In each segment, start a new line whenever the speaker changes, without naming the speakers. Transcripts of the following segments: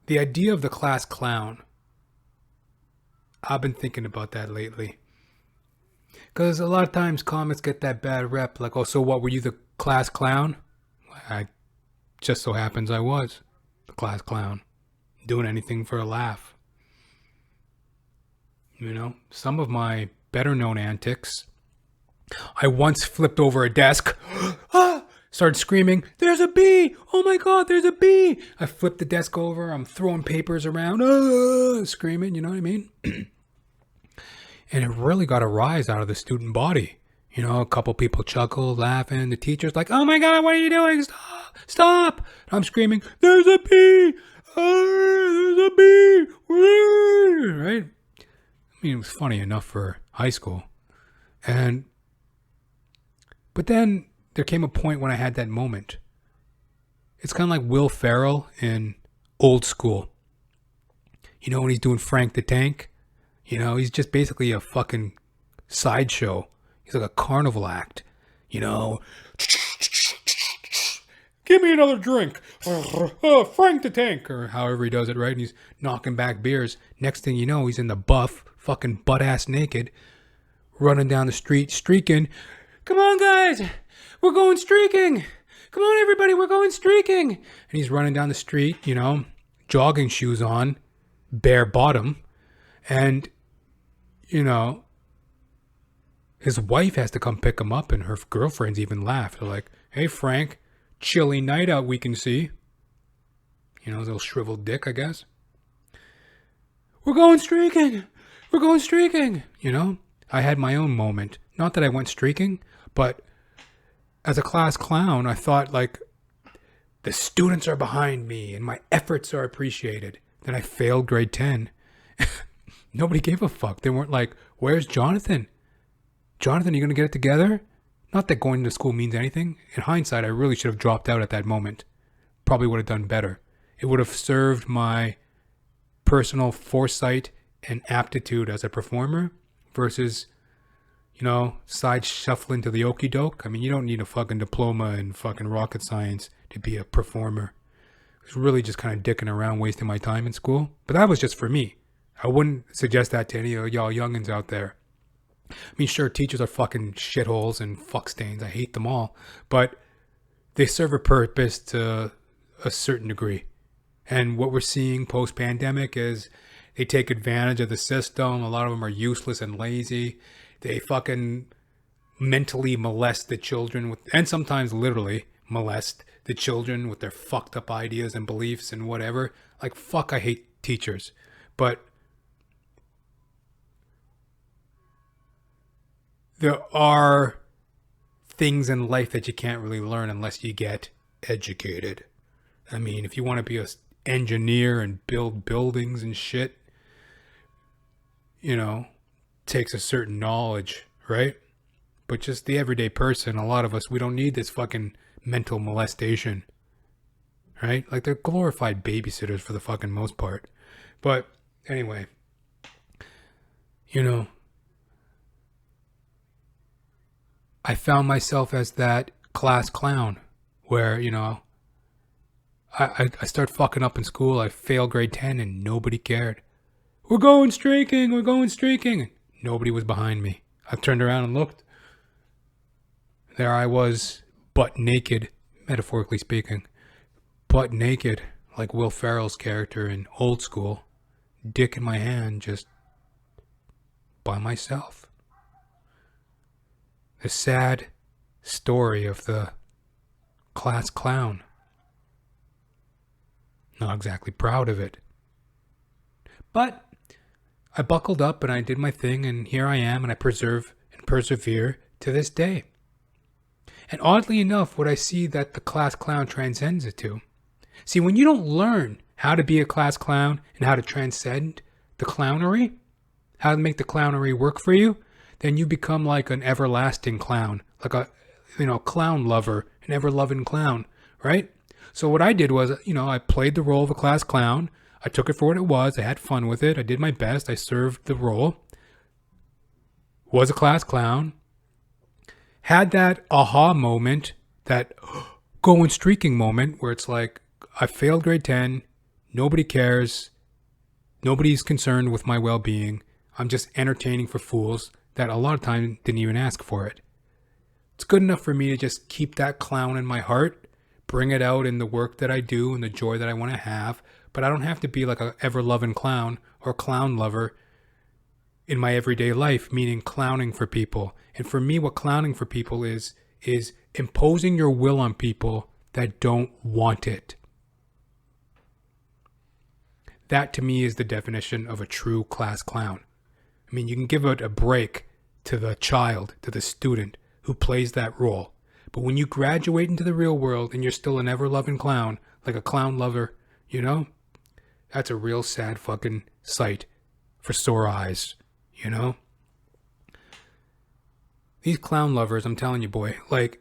The idea of the class clown. I've been thinking about that lately. Because a lot of times comics get that bad rep. Like, oh, so what, were you the class clown? I just so happens I was the class clown. Doing anything for a laugh. You know, some of my better known antics. I once flipped over a desk. Started screaming, there's a bee! Oh my god, there's a bee! I flipped the desk over. I'm throwing papers around. Screaming, you know what I mean? And it really got a rise out of the student body. You know, a couple people chuckled, laughing. The teacher's like, oh my god, what are you doing? Stop! Stop! And I'm screaming, there's a bee! There's a bee! Right? I mean, it was funny enough for high school. But then there came a point when I had that moment. It's kind of like Will Ferrell in Old School. You know, when he's doing Frank the Tank? You know, he's just basically a fucking sideshow. He's like a carnival act. You know, give me another drink. Frank the Tank, or however he does it, right? And he's knocking back beers. Next thing you know, he's in the buff, fucking butt-ass naked, running down the street, streaking. Come on, guys. We're going streaking. Come on, everybody. We're going streaking. And he's running down the street, you know, jogging shoes on, bare bottom. And, you know, his wife has to come pick him up, and her girlfriends even laugh. They're like, hey, Frank, chilly night out we can see. You know, his little shriveled dick, I guess. We're going streaking. We're going streaking. You know, I had my own moment. Not that I went streaking, but as a class clown, I thought, like, the students are behind me and my efforts are appreciated. Then I failed grade 10. Nobody gave a fuck. They weren't like, where's Johnathan? Johnathan, are you going to get it together? Not that going to school means anything. In hindsight, I really should have dropped out at that moment. Probably would have done better. It would have served my personal foresight and aptitude as a performer versus, you know, side shuffling to the okie doke. I mean, you don't need a fucking diploma in fucking rocket science to be a performer. I was really just kind of dicking around, wasting my time in school. But that was just for me. I wouldn't suggest that to any of y'all youngins out there. I mean, sure, teachers are fucking shitholes and fuck stains. I hate them all. But they serve a purpose to a certain degree. And what we're seeing post-pandemic is they take advantage of the system. A lot of them are useless and lazy. They fucking mentally molest the children with, and sometimes literally molest the children with their fucked up ideas and beliefs and whatever. Like, fuck, I hate teachers. But there are things in life that you can't really learn unless you get educated. I mean, if you want to be an engineer and build buildings and shit, you know, takes a certain knowledge, right? But just the everyday person, a lot of us, we don't need this fucking mental molestation, right? Like, they're glorified babysitters for the fucking most part. But anyway, you know, I found myself as that class clown where, you know, I start fucking up in school. I failed grade 10 and nobody cared. We're going streaking. We're going streaking. Nobody was behind me. I turned around and looked. There I was, butt naked, metaphorically speaking. Butt naked, like Will Ferrell's character in Old School. Dick in my hand, just by myself. The sad story of the class clown. Not exactly proud of it. But I buckled up and I did my thing, and here I am, and I preserve and persevere to this day. And oddly enough, what I see that the class clown transcends it to. See, when you don't learn how to be a class clown and how to transcend the clownery, how to make the clownery work for you, then you become like an everlasting clown, like a, you know, clown lover, an ever-loving clown, right? So what I did was, you know, I played the role of a class clown. I took it for what it was. I had fun with it. I did my best. I served the role. Was a class clown. Had that aha moment, that going streaking moment where it's like, I failed grade 10. Nobody cares. Nobody's concerned with my well-being. I'm just entertaining for fools that a lot of time didn't even ask for it. It's good enough for me to just keep that clown in my heart, bring it out in the work that I do and the joy that I want to have, but I don't have to be like a ever-loving clown or clown lover in my everyday life, meaning clowning for people. And for me, what clowning for people is imposing your will on people that don't want it. That to me is the definition of a true class clown. I mean, you can give it a break to the child, to the student who plays that role. But when you graduate into the real world and you're still an ever-loving clown, like a clown lover, you know, that's a real sad fucking sight for sore eyes, you know? These clown lovers, I'm telling you, boy, like,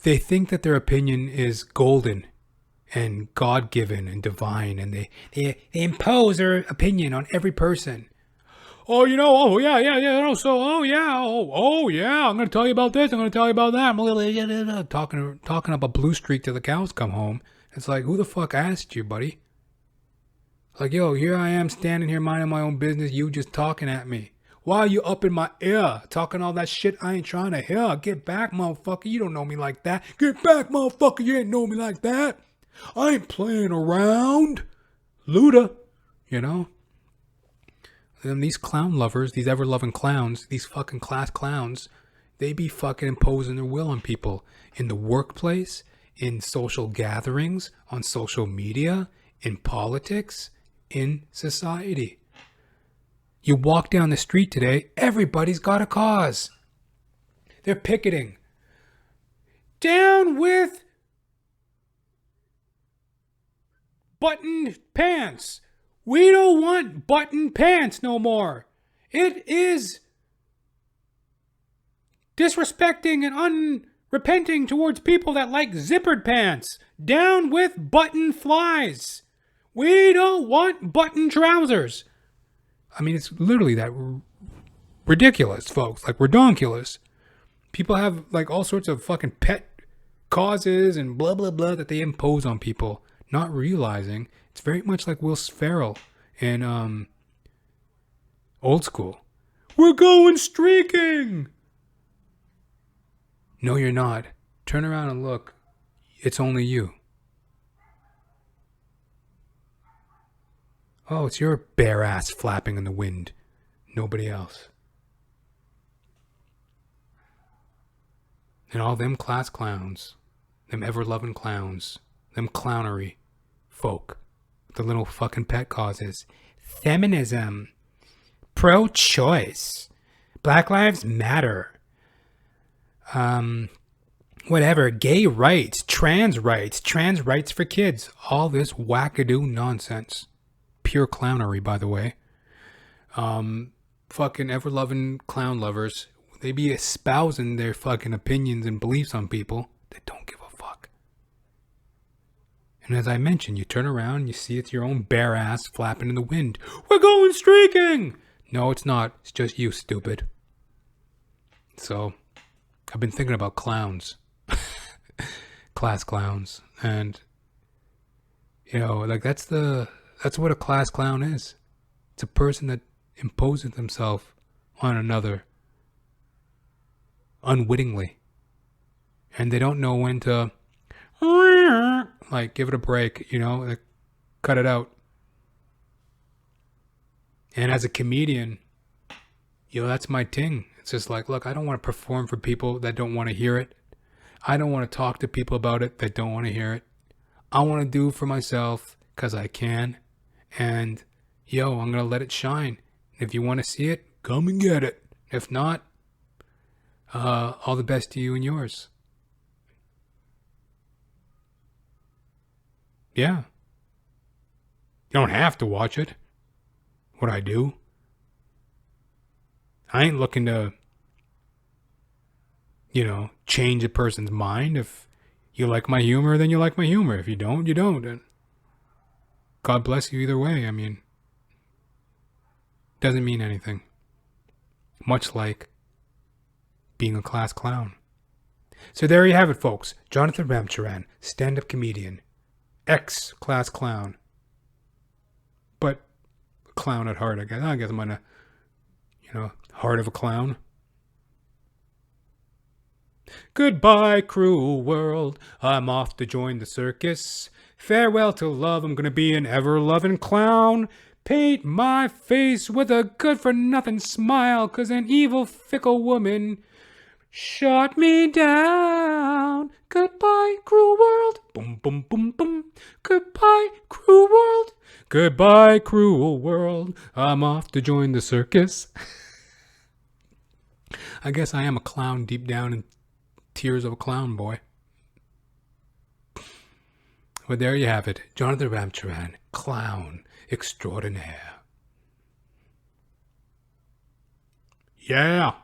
they think that their opinion is golden and God-given and divine, and they impose their opinion on every person. Oh, you know, oh, yeah, so, oh, yeah, I'm going to tell you about this, I'm going to tell you about that. I'm a little, talking up a blue streak till the cows come home. It's like, who the fuck asked you, buddy? Like, yo, here I am standing here minding my own business, you just talking at me. Why are you up in my ear, talking all that shit I ain't trying to hear? Get back, motherfucker, you don't know me like that. Get back, motherfucker, you ain't know me like that. I ain't playing around. Luda, you know? And these clown lovers, these ever-loving clowns, these fucking class clowns, they be fucking imposing their will on people in the workplace, in social gatherings, on social media, in politics, in society. You walk down the street today, everybody's got a cause. They're picketing. Down with buttoned pants. We don't want button pants no more. It is disrespecting and unrepenting towards people that like zippered pants. Down with button flies. We don't want button trousers. I mean, it's literally that ridiculous, folks. Like, redonkulous. People have, like, all sorts of fucking pet causes and blah, blah, blah that they impose on people, not realizing it's very much like Will Ferrell in Old School. We're going streaking! No, you're not. Turn around and look. It's only you. Oh, it's your bare ass flapping in the wind. Nobody else. And all them class clowns, them ever-loving clowns, them clownery folk, the little fucking pet causes. Feminism. Pro-choice. Black Lives Matter. Whatever. Gay rights. Trans rights for kids. All this wackadoo nonsense. Pure clownery, by the way. Fucking ever-loving clown lovers. They be espousing their fucking opinions and beliefs on people that don't give a fuck. And as I mentioned, you turn around and you see it's your own bare ass flapping in the wind. We're going streaking! No, it's not. It's just you, stupid. So, I've been thinking about clowns. Class clowns. And, you know, like that's what a class clown is. It's a person that imposes themselves on another unwittingly. And they don't know when to, like, give it a break, you know, like, cut it out. And as a comedian, you know, that's my thing. It's just like, look, I don't want to perform for people that don't want to hear it. I don't want to talk to people about it that don't want to hear it. I want to do it for myself because I can. And, yo, I'm going to let it shine. If you want to see it, come and get it. If not, all the best to you and yours. Yeah. You don't have to watch it. What I do. I ain't looking to, you know, change a person's mind. If you like my humor, then you like my humor. If you don't, you don't. And God bless you either way. I mean, doesn't mean anything. Much like being a class clown. So there you have it, folks. Johnathan Ramcharan, stand-up comedian, ex-class clown. clown at heart. I guess I'm gonna, heart of a clown. Goodbye, cruel world. I'm off to join the circus. Farewell to love. I'm gonna be an ever-loving clown. Paint my face with a good-for-nothing smile, 'cause an evil, fickle woman shot me down. Goodbye, cruel world. Boom, boom, boom, boom. Goodbye, cruel world. Goodbye, cruel world. I'm off to join the circus. I guess I am a clown deep down in tears of a clown boy. Well, there you have it. Johnathan Ramcharan, clown extraordinaire. Yeah.